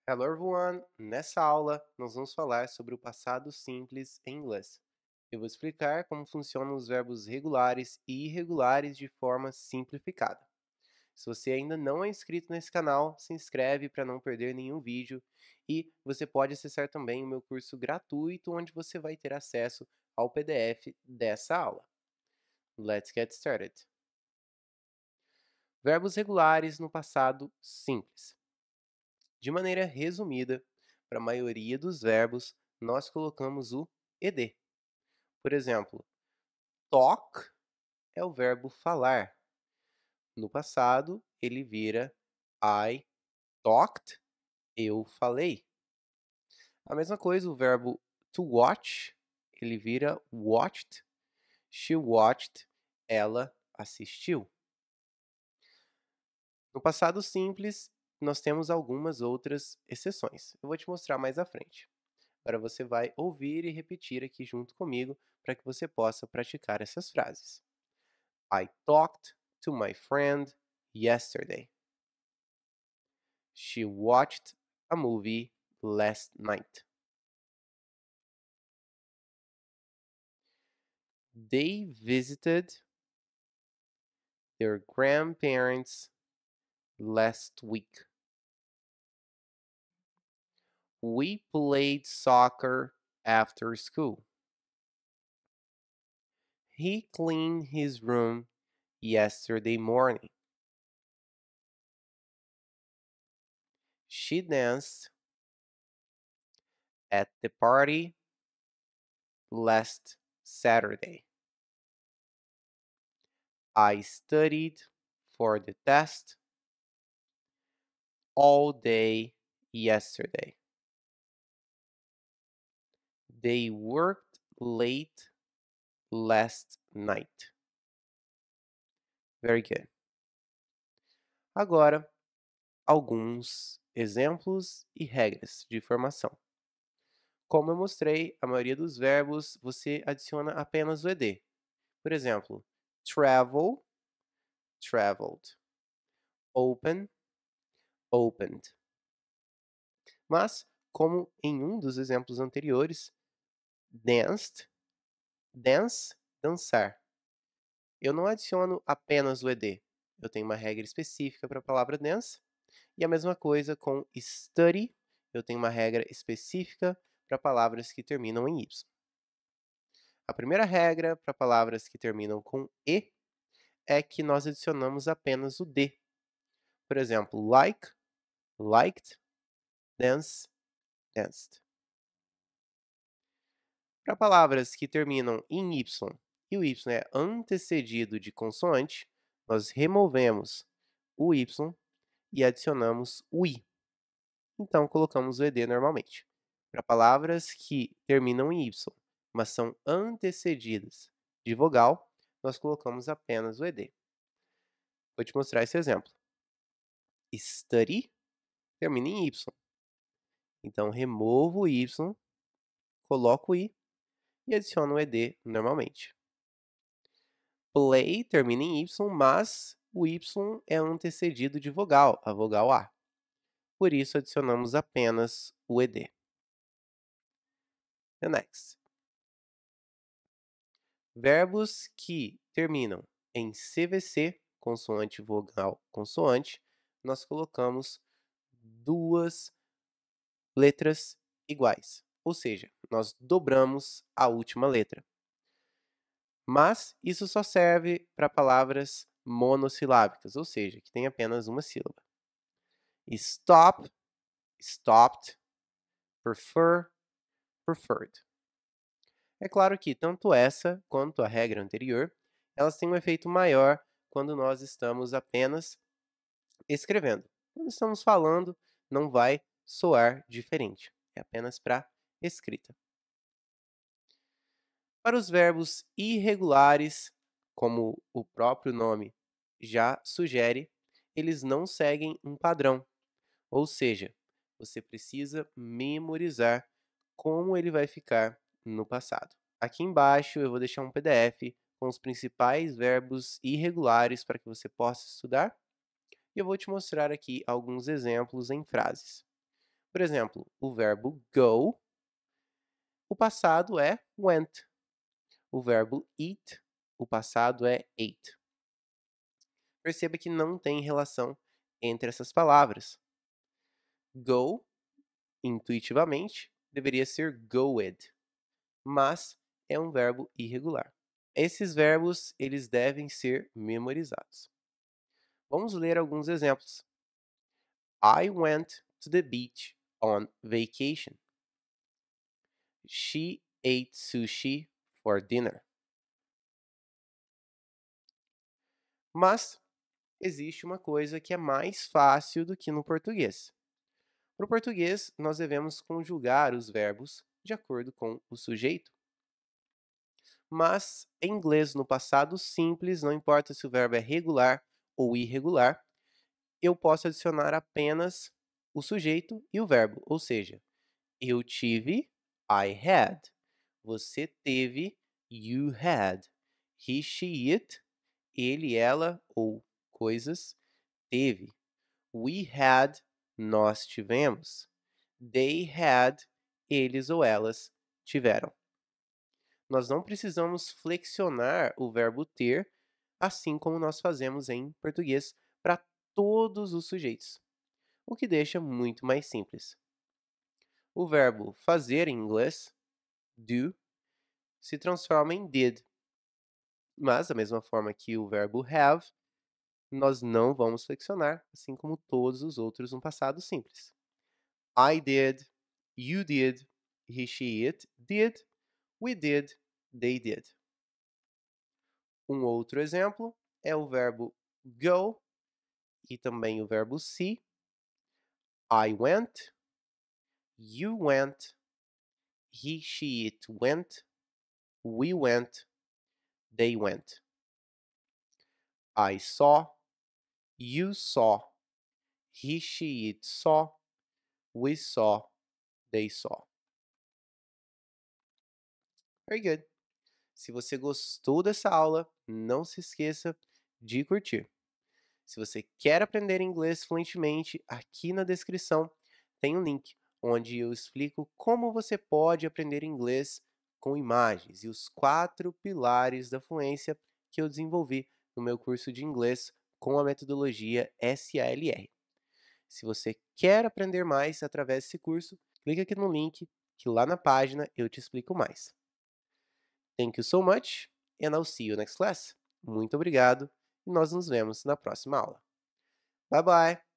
Hello everyone! Nessa aula, nós vamos falar sobre o passado simples em inglês. Eu vou explicar como funcionam os verbos regulares e irregulares de forma simplificada. Se você ainda não é inscrito nesse canal, se inscreve para não perder nenhum vídeo e você pode acessar também o meu curso gratuito, onde você vai ter acesso ao PDF dessa aula. Let's get started! Verbos regulares no passado simples. De maneira resumida, para a maioria dos verbos, nós colocamos o ed. Por exemplo, talk é o verbo falar. No passado, ele vira I talked, eu falei. A mesma coisa, o verbo to watch, ele vira watched, she watched, ela assistiu. No passado simples, nós temos algumas outras exceções. Eu vou te mostrar mais à frente. Agora você vai ouvir e repetir aqui junto comigo para que você possa praticar essas frases. I talked to my friend yesterday. She watched a movie last night. They visited their grandparents last week. We played soccer after school. He cleaned his room yesterday morning. She danced at the party last Saturday. I studied for the test all day yesterday. They worked late last night. Very good. Agora, alguns exemplos e regras de formação. Como eu mostrei, a maioria dos verbos você adiciona apenas o ed. Por exemplo, travel, traveled. Open, opened. Mas, como em um dos exemplos anteriores, danced, dance, dançar. Eu não adiciono apenas o ed. Eu tenho uma regra específica para a palavra dance. E a mesma coisa com study. Eu tenho uma regra específica para palavras que terminam em y. A primeira regra para palavras que terminam com e é que nós adicionamos apenas o d. Por exemplo, like, liked, dance, danced. Para palavras que terminam em y e o y é antecedido de consoante, nós removemos o y e adicionamos o i. Então, colocamos o ed normalmente. Para palavras que terminam em y, mas são antecedidas de vogal, nós colocamos apenas o ed. Vou te mostrar esse exemplo. Study termina em y. Então, removo o y, coloco o i e adiciono o ed normalmente. Play termina em y, mas o y é antecedido de vogal, a vogal A. Por isso, adicionamos apenas o ed. The next. Verbos que terminam em CVC, consoante, vogal, consoante, nós colocamos duas letras iguais. Ou seja, nós dobramos a última letra. Mas isso só serve para palavras monossilábicas, ou seja, que tem apenas uma sílaba. Stop, stopped, prefer, preferred. É claro que tanto essa quanto a regra anterior, elas têm um efeito maior quando nós estamos apenas escrevendo. Quando estamos falando, não vai soar diferente. É apenas para escrita. Para os verbos irregulares, como o próprio nome já sugere, eles não seguem um padrão. Ou seja, você precisa memorizar como ele vai ficar no passado. Aqui embaixo eu vou deixar um PDF com os principais verbos irregulares para que você possa estudar. E eu vou te mostrar aqui alguns exemplos em frases. Por exemplo, o verbo go, o passado é went. O verbo eat, o passado é ate. Perceba que não tem relação entre essas palavras. Go, intuitivamente, deveria ser goed, mas é um verbo irregular. Esses verbos, eles devem ser memorizados. Vamos ler alguns exemplos. I went to the beach on vacation. She ate sushi for dinner. Mas existe uma coisa que é mais fácil do que no português. No português, nós devemos conjugar os verbos de acordo com o sujeito. Mas em inglês, no passado simples, não importa se o verbo é regular ou irregular, eu posso adicionar apenas o sujeito e o verbo, ou seja, eu tive, I had. Você teve, you had. He, she, it, ele, ela ou coisas, teve. We had, nós tivemos. They had, eles ou elas tiveram. Nós não precisamos flexionar o verbo ter, assim como nós fazemos em português, para todos os sujeitos, o que deixa muito mais simples. O verbo fazer em inglês, do, se transforma em did, mas da mesma forma que o verbo have, nós não vamos flexionar, assim como todos os outros no passado simples. I did, you did, he, she, it did, we did, they did. Um outro exemplo é o verbo go e também o verbo see. I went, you went, he, she, it went, we went, they went. I saw, you saw, he, she, it saw, we saw, they saw. Very good. Se você gostou dessa aula, não se esqueça de curtir. Se você quer aprender inglês fluentemente, aqui na descrição tem um link onde eu explico como você pode aprender inglês com imagens e os 4 pilares da fluência que eu desenvolvi no meu curso de inglês com a metodologia SALR. Se você quer aprender mais através desse curso, clique aqui no link que lá na página eu te explico mais. Thank you so much and I'll see you next class. Muito obrigado e nós nos vemos na próxima aula. Bye bye!